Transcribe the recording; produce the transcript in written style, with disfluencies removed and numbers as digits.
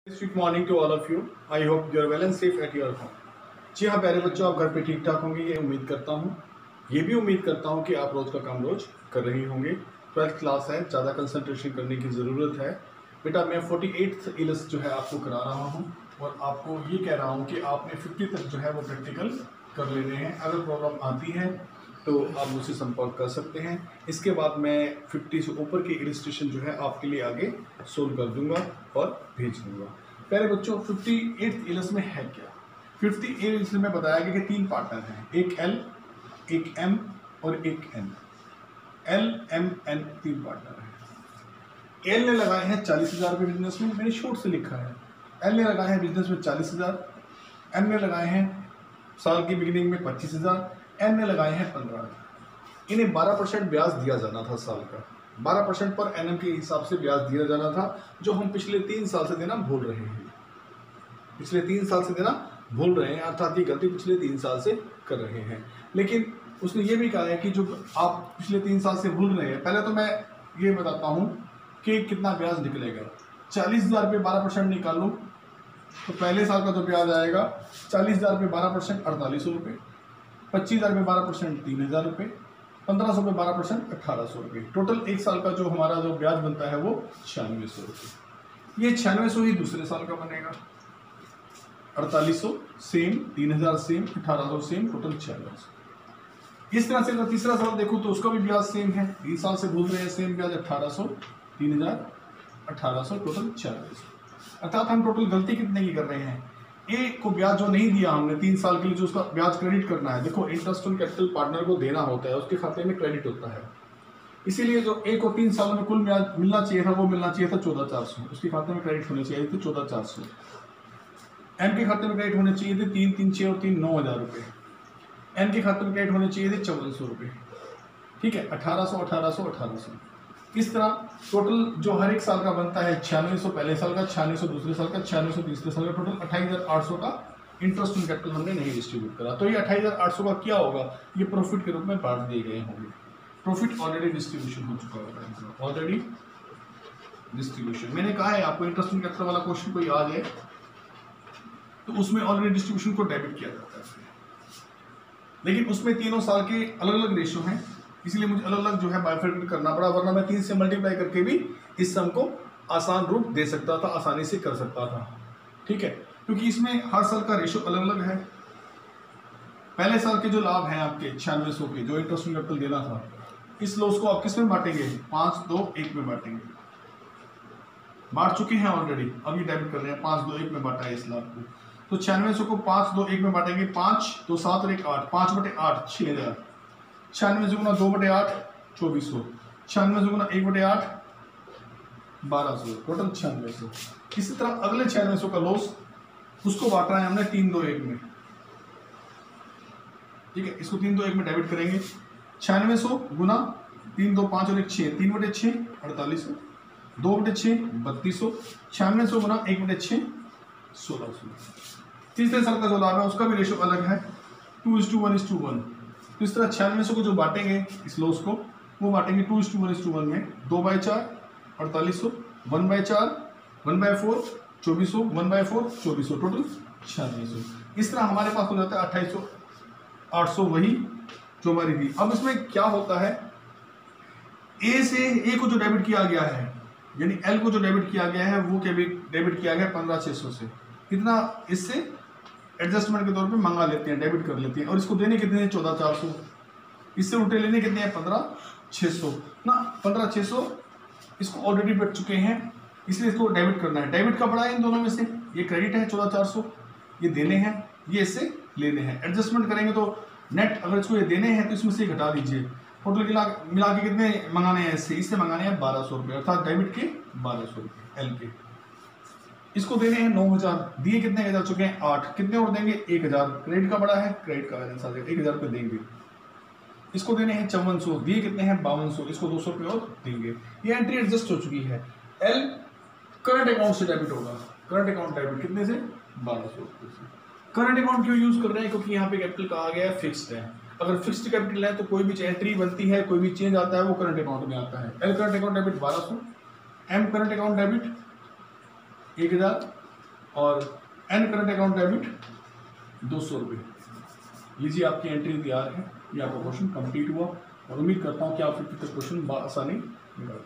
Sweet morning to all of you. I hope you are well and safe at your home. जी हाँ प्यारे बच्चों, आप घर पे ठीक ठाक होंगे ये उम्मीद करता हूँ। ये भी उम्मीद करता हूँ कि आप रोज़ का काम रोज कर रही होंगे। 12th क्लास है, ज़्यादा कंसंट्रेशन करने की ज़रूरत है। बेटा मैं 48th इल्स जो है आपको करा रहा हूँ और आपको ये कह रहा हूँ कि आपने 50 तक जो है वो प्रैक्टिकल कर लेने हैं। अगर प्रॉब्लम आती है तो आप मुझसे संपर्क कर सकते हैं। इसके बाद मैं 50 से ऊपर की इलस्ट्रेशन जो है आपके लिए आगे सोल्व कर दूंगा और भेज दूंगा। प्यारे बच्चों 58th इलस में है क्या? 58th इलस में बताया गया कि 3 पार्टनर हैं, एक एल, एक एम और एक N. L M N 3 partner हैं। एल ने लगाए हैं 40,000 रुपये बिजनेस में, मैंने शॉर्ट से लिखा है। एल ने लगाए हैं बिजनेस में 40,000, एम ने लगाए हैं साल की बिगिनिंग में 25,000, एन ने लगाए हैं 15,000। इन्हें 12% ब्याज दिया जाना था साल का। 12% पर एनएम के हिसाब से ब्याज दिया जाना था, जो हम पिछले 3 साल से देना भूल रहे हैं। पिछले 3 साल से देना भूल रहे हैं, अर्थात ये गलती पिछले 3 साल से कर रहे हैं। लेकिन उसने ये भी कहा है कि जो आप पिछले 3 साल से भूल रहे हैं, पहले तो मैं ये बताता हूँ कि कितना ब्याज निकलेगा। 40,000 रुपये 12% निकाल लो तो पहले साल का जो ब्याज आएगा 40,000 रुपये 12% 4800 रुपये, 25,000 रुपये 12% 3,000 रुपये, 1,500 रुपये 12% 1,800 रुपये। टोटल एक साल का जो हमारा जो ब्याज बनता है वो 9600 रुपये। ये 9600 ही दूसरे साल का बनेगा। 4800 सेम, 3,000 सेम, 1,800 सेम, टोटल 9600। इस तरह से अगर तीसरा साल देखो तो उसका भी ब्याज सेम है। 3 साल से भूल रहे हैं, सेम ब्याज 1,800, 3,000, 1,800, टोटल 9600। अर्थात हम टोटल गलती कितने की कर रहे हैं? ए को ब्याज जो नहीं दिया हमने 3 साल के लिए, जो उसका ब्याज क्रेडिट करना है। देखो इंटरेस्ट ऑन कैपिटल पार्टनर को देना होता है, उसके खाते में क्रेडिट होता है। इसीलिए जो ए को 3 सालों में कुल ब्याज मिलना चाहिए था वो मिलना चाहिए था 14,400, उसके खाते में क्रेडिट होने चाहिए थे 14,400। एम के खाते में क्रेडिट होने चाहिए थे 3, 3, 6 और 3, 9,000 रुपये। एन के खाते में क्रेडिट होने चाहिए थे 5,400 रुपये। ठीक है, 1,800, 1,800, 1,800। इस तरह टोटल जो हर एक साल का बनता है 9600 पहले साल का, 9600 दूसरे साल का, 9600 तीसरे साल का, टोटल 28,800 का इंटरेस्ट ऑन कैपिटल हमने नहीं डिस्ट्रीब्यूट करा। तो ये 28,800 का क्या होगा? ये प्रॉफिट के रूप में बांट दिए गए होंगे। प्रॉफिट ऑलरेडी डिस्ट्रीब्यूशन हो चुका होगा, ऑलरेडी डिस्ट्रीब्यूशन। मैंने कहा है आपको इंटरेस्ट ऑन कैपिटल वाला क्वेश्चन कोई आ जाए तो उसमें ऑलरेडी डिस्ट्रीब्यूशन को डेबिट किया जाता है। लेकिन उसमें तीनों साल के अलग अलग रेशियो हैं, इसलिए मुझे अलग अलग जो है बाइफरकेट करना पड़ा, वरना मैं 3 से मल्टीप्लाई करके भी इस सम को आसान रूप दे सकता था, आसानी से कर सकता था। ठीक है, क्योंकि इसमें हर साल का रेशियो अलग अलग है। पहले साल के जो लाभ हैं आपके 9600 के, जो इंटरेस्ट ऑन कैपिटल देना था, इस लॉस को आप किस में बांटेंगे? 5, 2, 1 में बांटेंगे। बांट चुके हैं ऑलरेडी, अभी डेबिट कर रहे हैं। 5, 2, 1 में बांटा है इस लाभ को, तो 9600 को 5, 2, 1 में बांटेंगे। 5, 2, 7 और 1, 8, 5/8 6,000। 96 गुना 2/8 2400, 96 गुना 1/8 1200, टोटल 9600। इसी तरह अगले 9600 का लॉस उसको बांटा है हमने 3, 2, 1 में। ठीक है, इसको 3, 2, 1 में डेबिट करेंगे। 9600 गुना 3, 2, 5 और 1 6, 3/6 4800, 2/6 3200, 9600 गुना 1/6 1600। तीसरे साल का जो लाभ है उसका भी रेशियो अलग है, 2:1:1। तो इस तरह 9600 को जो बांटेंगे इस लॉस को, वो बांटेंगे 2:1:1 में। 2/4 4800, 1/4 1/4 2400, 1/4 2400, टोटल 9600। इस तरह हमारे पास हो जाता है 2800, 800 वही जो हमारी थी। अब इसमें क्या होता है, ए से ए को जो डेबिट किया गया है, यानी एल को जो डेबिट किया गया है वो डेबिट किया गया 15,600 से। कितना इससे एडजस्टमेंट के तौर पे मंगा लेते हैं, डेबिट कर लेते हैं। और इसको देने कितने हैं? 14,400। इससे उल्टे लेने कितने हैं? 15,600 ना। 15,600 इसको ऑलरेडी बढ़ चुके हैं, इसलिए इसको डेबिट करना है। डेबिट का पड़ा है इन दोनों में से, ये क्रेडिट है 14,400, ये देने हैं, ये इससे लेने हैं। एडजस्टमेंट करेंगे तो नेट अगर इसको ये देने हैं तो इसमें से घटा दीजिए। टोटल मिला के कितने मंगाने हैं? इससे मंगाने हैं 1,200 रुपये, अर्थात डेबिट के 1,200 रुपये एल के। इसको देने हैं 9,000, दिए कितने जा चुके हैं? 8। कितने और देंगे? 1,000। क्रेडिट का बड़ा है, क्रेडिट का बैलेंस आ जाएगा, 1,000 रुपये देंगे। इसको देने हैं 5400, दिए कितने हैं? 5200, इसको 200 रुपये और देंगे। ये एंट्री एडजस्ट हो चुकी है। एल करंट अकाउंट से डेबिट होगा। करंट अकाउंट डेबिट कितने से? 1,200 रुपये से। करंट अकाउंट क्यों यूज कर रहे हैं? क्योंकि यहाँ पे कैपिटल कहा गया है फिक्स्ड है। अगर फिक्स्ड कैपिटल है तो कोई भी एंट्री बनती है, कोई भी चेंज आता है, वो करंट अकाउंट में आता है। L current account debit 1,200, M current account debit 1,000, और एन करंट अकाउंट डेबिट 200 रुपये। लीजिए आपकी एंट्री तैयार है, ये आपका क्वेश्चन कंप्लीट हुआ और उम्मीद करता हूँ कि आप 50 क्वेश्चन आसानी निकाल